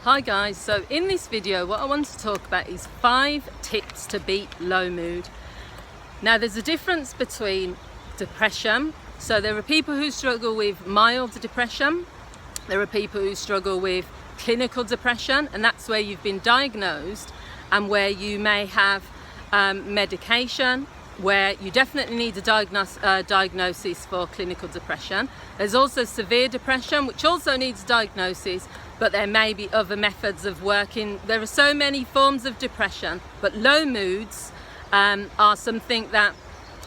Hi guys, so in this video what I want to talk about is 5 tips to beat low mood. Now there's a difference between depression. So there are people who struggle with mild depression, there are people who struggle with clinical depression, and that's where you've been diagnosed and where you may have medication, where you definitely need a diagnosis for clinical depression. There's also severe depression, which also needs a diagnosis, but there may be other methods of working. There are so many forms of depression, but low moods are something that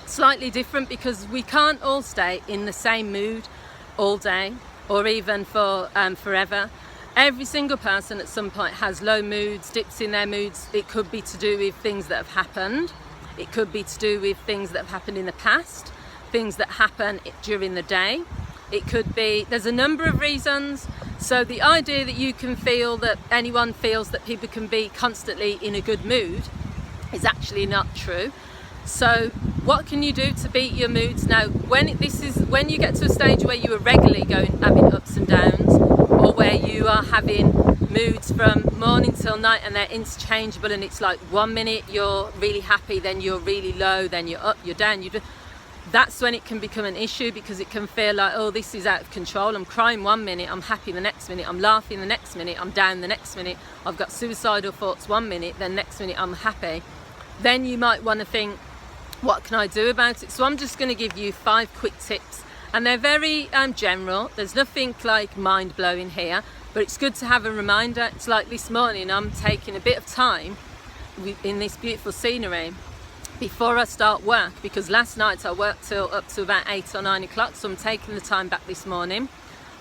slightly different, because we can't all stay in the same mood all day or even for forever. Every single person at some point has low moods, dips in their moods. It could be to do with things that have happened. It could be to do with things that have happened in the past, things that happen during the day. It could be, there's a number of reasons. So the idea that you can feel that anyone feels that people can be constantly in a good mood is actually not true. So what can you do to beat your moods? Now, when you get to a stage where you are regularly having ups and downs, or where you are having moods from morning till night and they're interchangeable, and it's like 1 minute you're really happy, then you're really low, then you're up, you're down, that's when it can become an issue, because it can feel like, oh, this is out of control. I'm crying 1 minute, I'm happy the next minute, I'm laughing the next minute, I'm down the next minute, I've got suicidal thoughts 1 minute, then next minute I'm happy. Then you might want to think, what can I do about it? So I'm just going to give you 5 quick tips, and they're very general. There's nothing like mind-blowing here, but it's good to have a reminder. It's like this morning, I'm taking a bit of time in this beautiful scenery before I start work, because last night I worked up to about 8 or 9 o'clock, so I'm taking the time back this morning.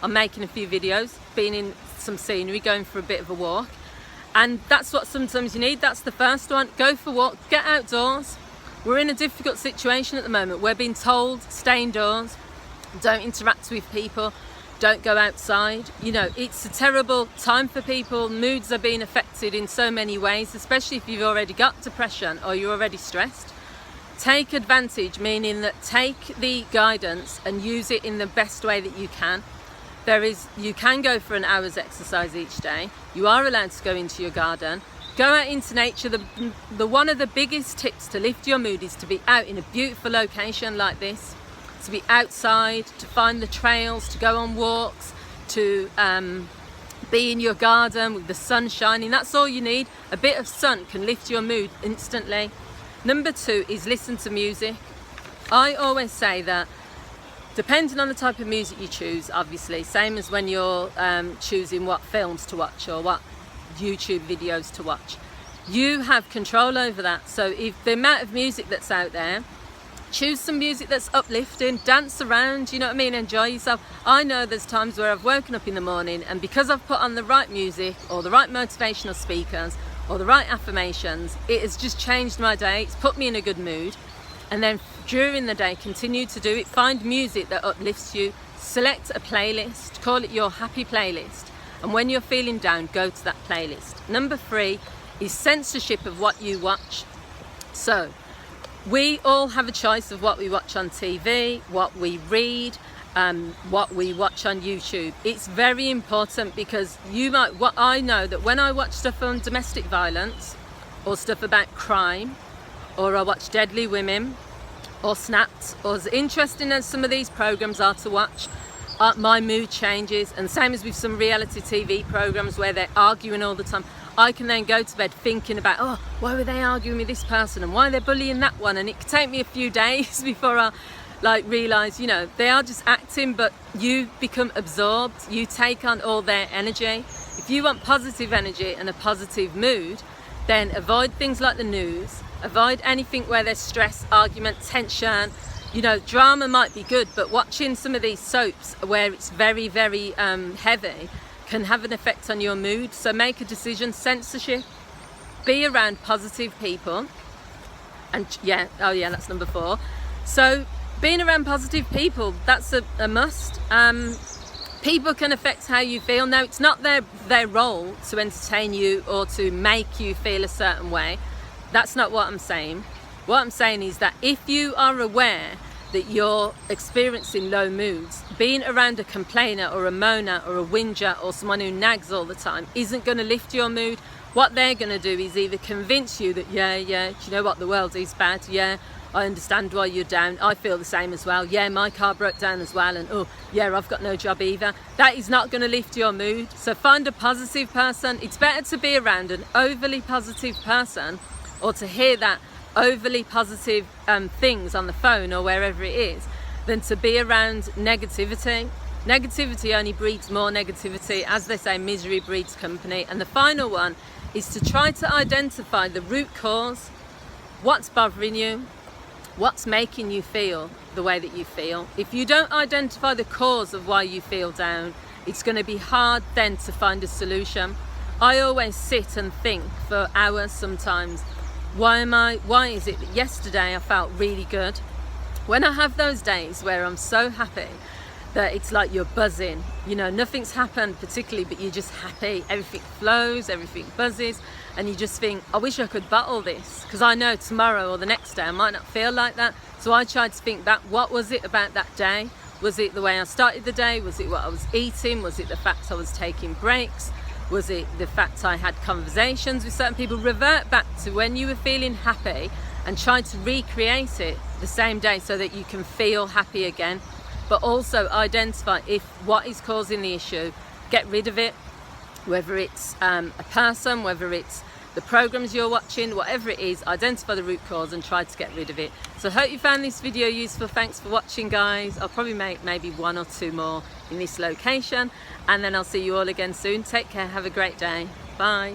I'm making a few videos, being in some scenery, going for a bit of a walk, and that's what sometimes you need. That's the first one. Go for a walk, get outdoors. We're in a difficult situation at the moment. We're being told, stay indoors, don't interact with people, don't go outside. You know, it's a terrible time for people. Moods are being affected in so many ways, especially if you've already got depression or you're already stressed. Take advantage, meaning that take the guidance and use it in the best way that you can. You can go for an hour's exercise each day. You are allowed to go into your garden. Go out into nature. The one of the biggest tips to lift your mood is to be out in a beautiful location like this, to be outside, to find the trails, to go on walks, to be in your garden with the sun shining. That's all you need. A bit of sun can lift your mood instantly. Number 2 is listen to music. I always say that depending on the type of music you choose, obviously, same as when you're choosing what films to watch or what YouTube videos to watch, you have control over that. So if the amount of music that's out there, choose some music that's uplifting, dance around, you know what I mean, enjoy yourself. I know there's times where I've woken up in the morning, and because I've put on the right music or the right motivational speakers or the right affirmations, it has just changed my day. It's put me in a good mood. And then during the day, continue to do it. Find music that uplifts you. Select a playlist, call it your happy playlist, and when you're feeling down, go to that playlist. Number 3 is censorship of what you watch. So we all have a choice of what we watch on TV, what we read, what we watch on YouTube. It's very important, because I know that when I watch stuff on domestic violence or stuff about crime, or I watch Deadly Women or Snapped, or as interesting as some of these programs are to watch, my mood changes. And same as with some reality TV programs where they're arguing all the time. I can then go to bed thinking about, oh, why were they arguing with this person, and why they're bullying that one, and it could take me a few days before I realise, you know, they are just acting, but you become absorbed, you take on all their energy. If you want positive energy and a positive mood, then avoid things like the news, avoid anything where there's stress, argument, tension. You know, drama might be good, but watching some of these soaps where it's very, very heavy can have an effect on your mood. So make a decision. Censorship. Be around positive people. And that's number 4. So being around positive people, that's a must. People can affect how you feel. Now, it's not their role to entertain you or to make you feel a certain way. That's not what I'm saying. What I'm saying is that if you are aware that you're experiencing low moods, being around a complainer or a moaner or a whinger or someone who nags all the time isn't going to lift your mood. What they're going to do is either convince you that, yeah, do you know what, the world is bad, yeah, I understand why you're down, I feel the same as well, yeah, my car broke down as well, and oh, yeah, I've got no job either. That is not going to lift your mood. So find a positive person. It's better to be around an overly positive person, or to hear that overly positive things on the phone or wherever it is, than to be around negativity. Negativity only breeds more negativity. As they say, misery breeds company. And the final one is to try to identify the root cause. What's bothering you? What's making you feel the way that you feel? If you don't identify the cause of why you feel down, it's going to be hard then to find a solution. I always sit and think for hours sometimes. Why is it that yesterday I felt really good? When I have those days where I'm so happy that it's like you're buzzing, you know, nothing's happened particularly, but you're just happy, everything flows, everything buzzes, and you just think, I wish I could bottle this, because I know tomorrow or the next day I might not feel like that. So I tried to think back, what was it about that day? Was it the way I started the day? Was it what I was eating? Was it the fact I was taking breaks? Was it the fact I had conversations with certain people? Revert back to when you were feeling happy and try to recreate it the same day so that you can feel happy again. But also identify if what is causing the issue, get rid of it, whether it's a person, whether it's the programs you're watching, whatever it is, identify the root cause and try to get rid of it. So I hope you found this video useful. Thanks for watching, guys. I'll probably make maybe 1 or 2 more in this location, and then I'll see you all again soon. Take care, have a great day. Bye.